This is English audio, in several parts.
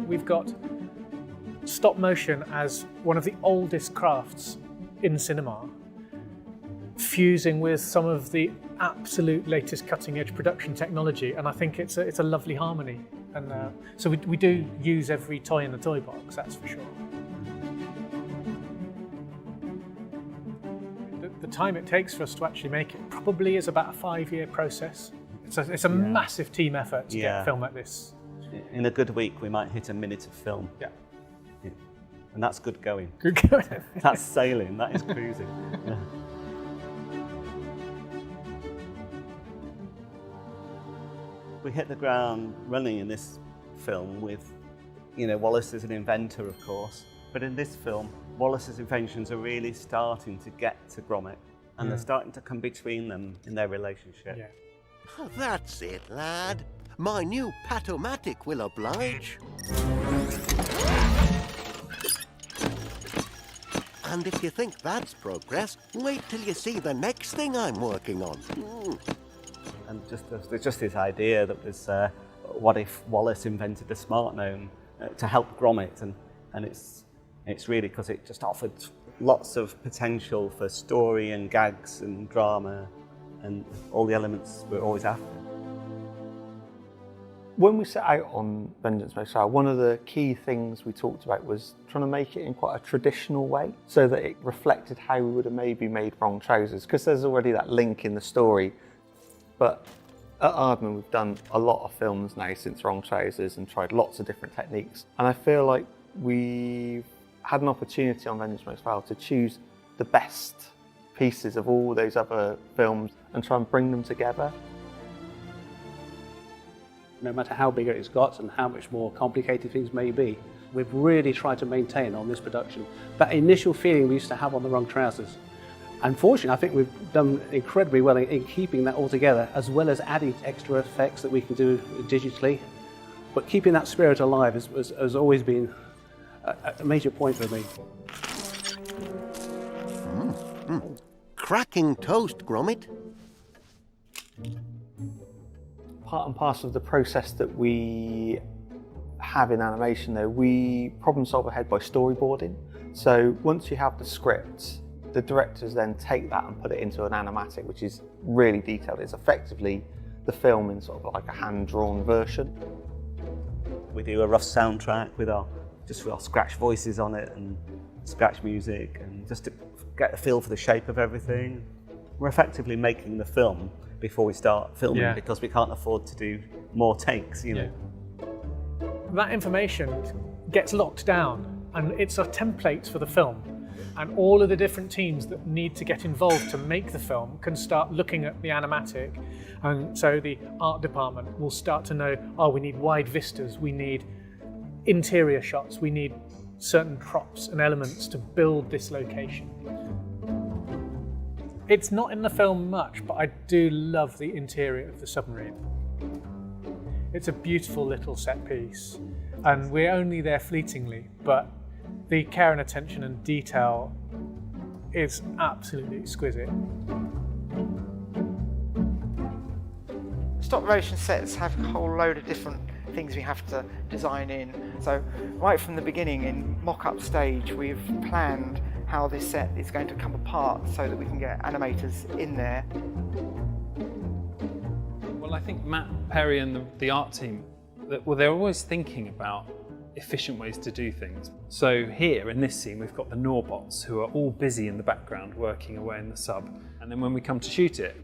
we've got stop motion as one of the oldest crafts in cinema, fusing with some of the absolute latest cutting-edge production technology, and I think it's a lovely harmony. And so we do use every toy in the toy box, that's for sure. The time it takes for us to actually make it probably is about a 5-year process. It's a massive team effort to get a film like this. In a good week, we might hit a minute of film. Yeah. And that's good going. Good going. That's sailing, that is cruising. Yeah. We hit the ground running in this film with, Wallace is an inventor, of course, but in this film, Wallace's inventions are really starting to get to Gromit, and they're starting to come between them in their relationship. Yeah. Oh, that's it, lad. My new Patomatic will oblige. And if you think that's progress, wait till you see the next thing I'm working on. And there's just this idea that was, what if Wallace invented the smart gnome to help Gromit, and it's really because it just offered lots of potential for story and gags and drama and all the elements we're always after. When we set out on Vengeance Most Fowl, one of the key things we talked about was trying to make it in quite a traditional way so that it reflected how we would have maybe made Wrong Trousers, because there's already that link in the story. But at Aardman, we've done a lot of films now since Wrong Trousers and tried lots of different techniques. And I feel like we've had an opportunity on Vengeance Most Fowl to choose the best pieces of all those other films and try and bring them together. No matter how big it's got and how much more complicated things may be, we've really tried to maintain on this production that initial feeling we used to have on the Wrong Trousers. Unfortunately, I think we've done incredibly well in keeping that all together, as well as adding extra effects that we can do digitally. But keeping that spirit alive has always been a major point for me. Cracking toast, Gromit. Part and parcel of the process that we have in animation, though, we problem solve ahead by storyboarding. So once you have the script, the directors then take that and put it into an animatic, which is really detailed. It's effectively the film in sort of like a hand-drawn version. We do a rough soundtrack with our scratch voices on it and scratch music, and just to get a feel for the shape of everything. We're effectively making the film before we start filming because we can't afford to do more takes, That information gets locked down, and it's a template for the film. And all of the different teams that need to get involved to make the film can start looking at the animatic. And so the art department will start to know, oh, we need wide vistas, we need interior shots, we need certain props and elements to build this location. It's not in the film much, but I do love the interior of the submarine. It's a beautiful little set piece, and we're only there fleetingly, but the care and attention and detail is absolutely exquisite. Stop motion sets have a whole load of different things we have to design in. So right from the beginning in mock-up stage, we've planned how this set is going to come apart so that we can get animators in there. Well, I think Matt Perry and the art team, they're always thinking about efficient ways to do things. So here in this scene, we've got the Norbots who are all busy in the background working away in the sub. And then when we come to shoot it,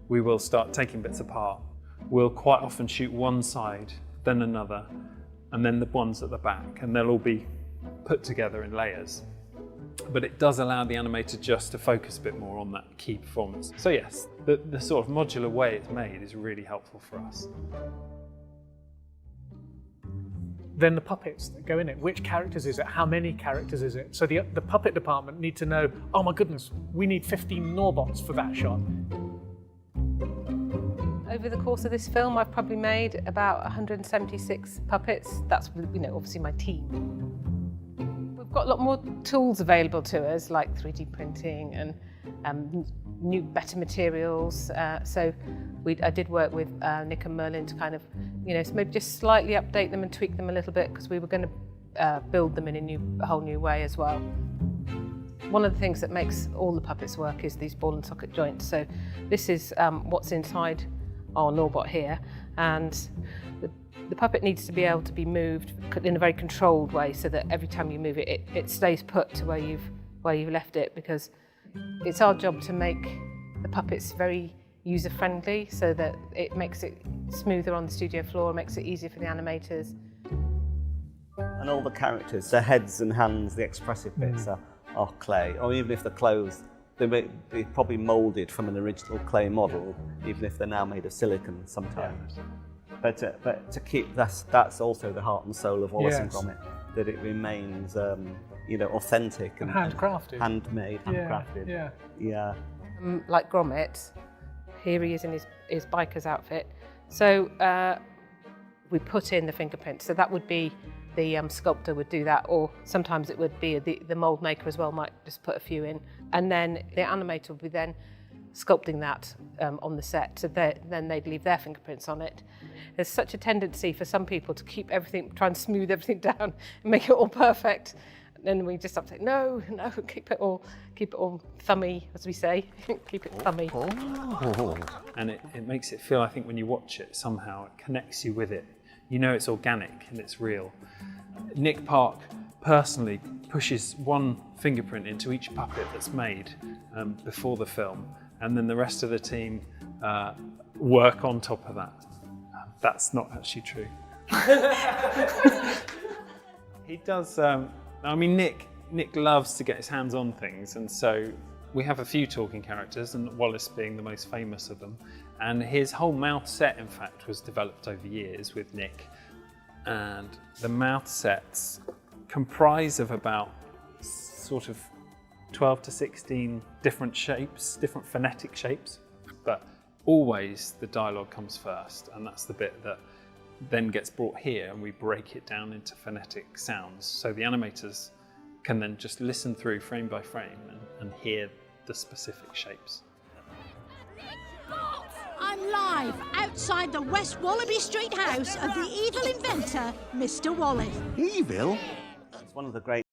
we will start taking bits apart. We'll quite often shoot one side, then another, and then the ones at the back, and they'll all be put together in layers. But it does allow the animator just to focus a bit more on that key performance. So yes, the sort of modular way it's made is really helpful for us. Then the puppets that go in it. Which characters is it? How many characters is it? So the puppet department need to know, oh my goodness, we need 15 Norbots for that shot. Over the course of this film, I've probably made about 176 puppets. That's, obviously my team. We've got a lot more tools available to us, like 3D printing and better materials. I did work with Nick and Merlin to kind of You know, so maybe just slightly update them and tweak them a little bit because we were going to build them in a whole new way as well. One of the things that makes all the puppets work is these ball and socket joints. So this is what's inside our Norbot here, and the puppet needs to be able to be moved in a very controlled way so that every time you move it, it stays put to where you've left it, because it's our job to make the puppets very user-friendly so that it makes it smoother on the studio floor, makes it easier for the animators. And all the characters, the heads and hands, the expressive bits are clay, or even if they're clothes, they're probably moulded from an original clay model, even if they're now made of silicon sometimes. But to keep, that's also the heart and soul of Wallace and Gromit, that it remains, you know, authentic and handcrafted, handmade, handcrafted. Yeah. Like Gromit, here he is in his biker's outfit. So we put in the fingerprints. So that would be the sculptor would do that, or sometimes it would be the mold maker as well might just put a few in, and then the animator would be then sculpting that on the set. So then they'd leave their fingerprints on it. There's such a tendency for some people to keep everything, try and smooth everything down and make it all perfect. And then we just have to say, no, keep it all thummy, as we say. Keep it thummy. And it makes it feel, I think, when you watch it, somehow it connects you with it. You know it's organic and it's real. Nick Park personally pushes one fingerprint into each puppet that's made before the film, and then the rest of the team work on top of that. That's not actually true. He does, I mean, Nick loves to get his hands on things, and so we have a few talking characters, and Wallace being the most famous of them. And his whole mouth set, in fact, was developed over years with Nick. And the mouth sets comprise of about sort of 12 to 16 different shapes, different phonetic shapes. But always the dialogue comes first, and that's the bit that then gets brought here, and we break it down into phonetic sounds. So the animators can then just listen through frame by frame and hear the specific shapes. I'm live outside the West Wallaby Street house of the evil inventor, Mr. Wallace. Evil? It's one of the great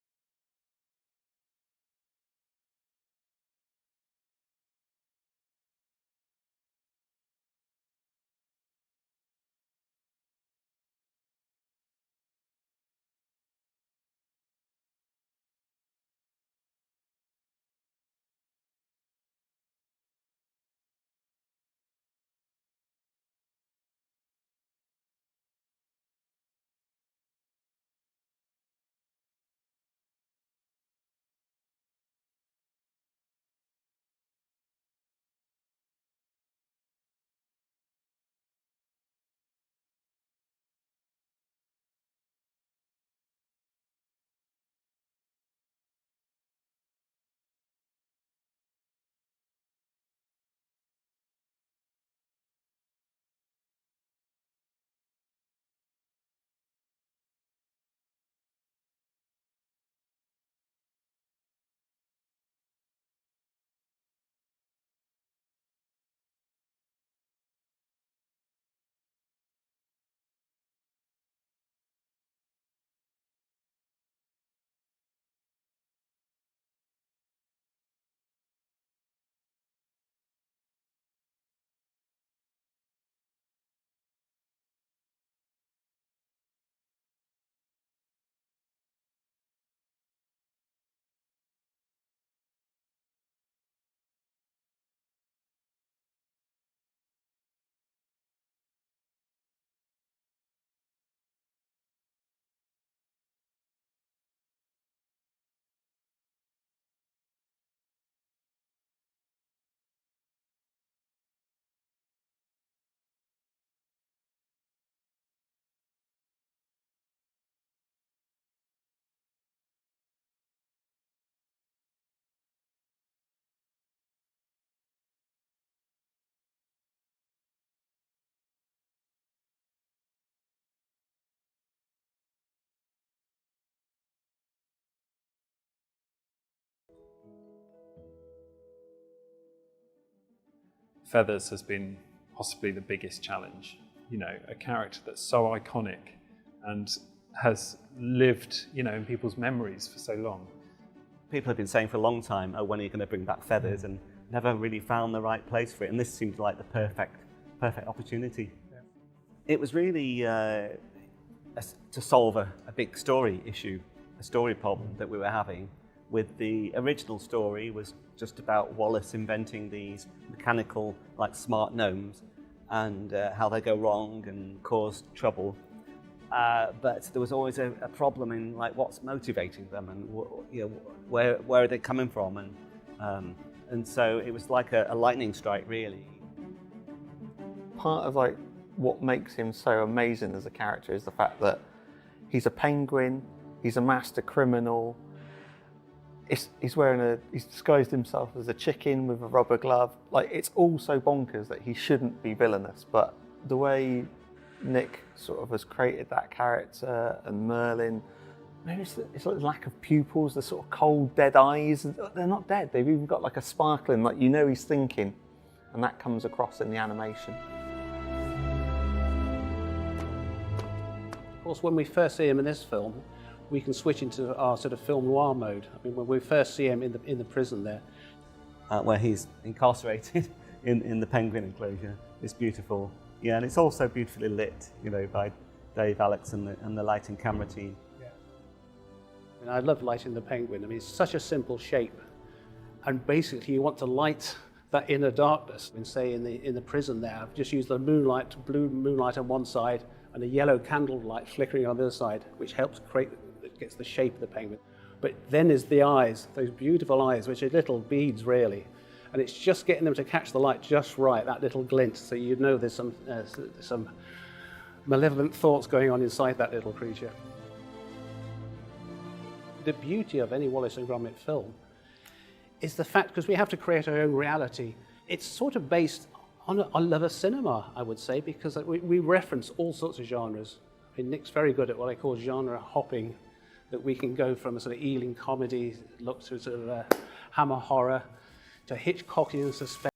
Feathers has been possibly the biggest challenge. you know, a character that's so iconic and has lived, you know, in people's memories for so long. People have been saying for a long time, oh, when are you going to bring back feathers, and never really found the right place for it. And this seemed like the perfect opportunity. Yeah. It was really to solve a big story issue, a story problem that we were having. With the original story was just about Wallace inventing these mechanical, like smart gnomes, and how they go wrong and cause trouble. But there was always a problem in like what's motivating them, and you know, where are they coming from, and so it was like a lightning strike, really. Part of like what makes him so amazing as a character is the fact that he's a penguin, he's a master criminal. He's disguised himself as a chicken with a rubber glove. Like, it's all so bonkers that he shouldn't be villainous, but the way Nick sort of has created that character, and Merlin, maybe it's like the lack of pupils, the sort of cold, dead eyes. They're not dead, they've even got like a sparkling, like, you know he's thinking, and that comes across in the animation. Of course, when we first see him in this film, we can switch into our sort of film noir mode. I mean, when we first see him in the prison there. Where he's incarcerated in the penguin enclosure. It's beautiful. Yeah, and it's also beautifully lit, you know, by Dave, Alex, and the lighting camera team. Yeah. I mean, I love lighting the penguin. I mean, it's such a simple shape. And basically, you want to light that inner darkness. And say in the prison there, I've just used the moonlight, blue moonlight on one side, and a yellow candle light flickering on the other side, which helps create, it gets the shape of the penguin. But then is the eyes, those beautiful eyes, which are little beads really. And it's just getting them to catch the light just right, that little glint, so you know there's some malevolent thoughts going on inside that little creature. The beauty of any Wallace and Gromit film is the fact, because we have to create our own reality, it's sort of based on a love of cinema, I would say, because we reference all sorts of genres. I mean, Nick's very good at what I call genre hopping, that we can go from a sort of Ealing comedy look to sort of a Hammer horror to Hitchcockian suspense.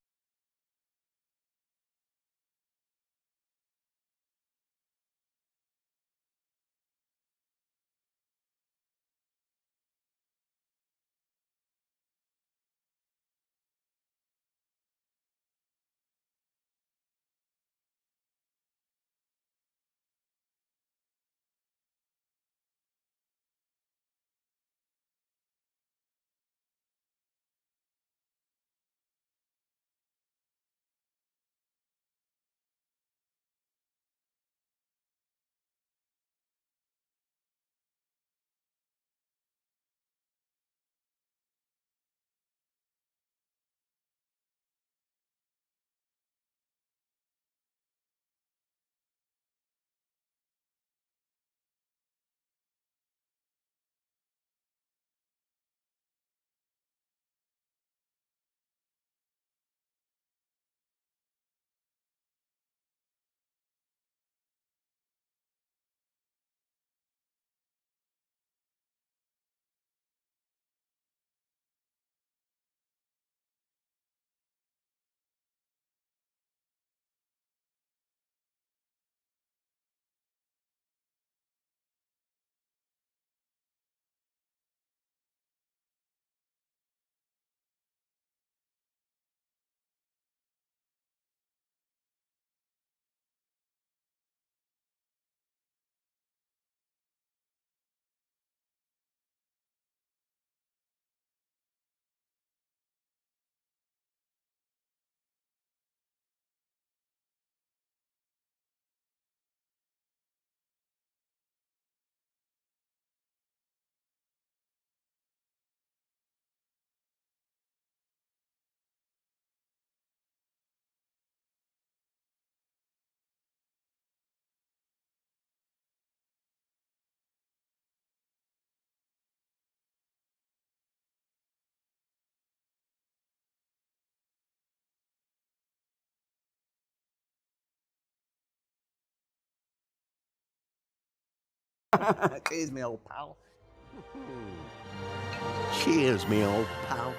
Cheers, me old pal. Cheers, me old pal.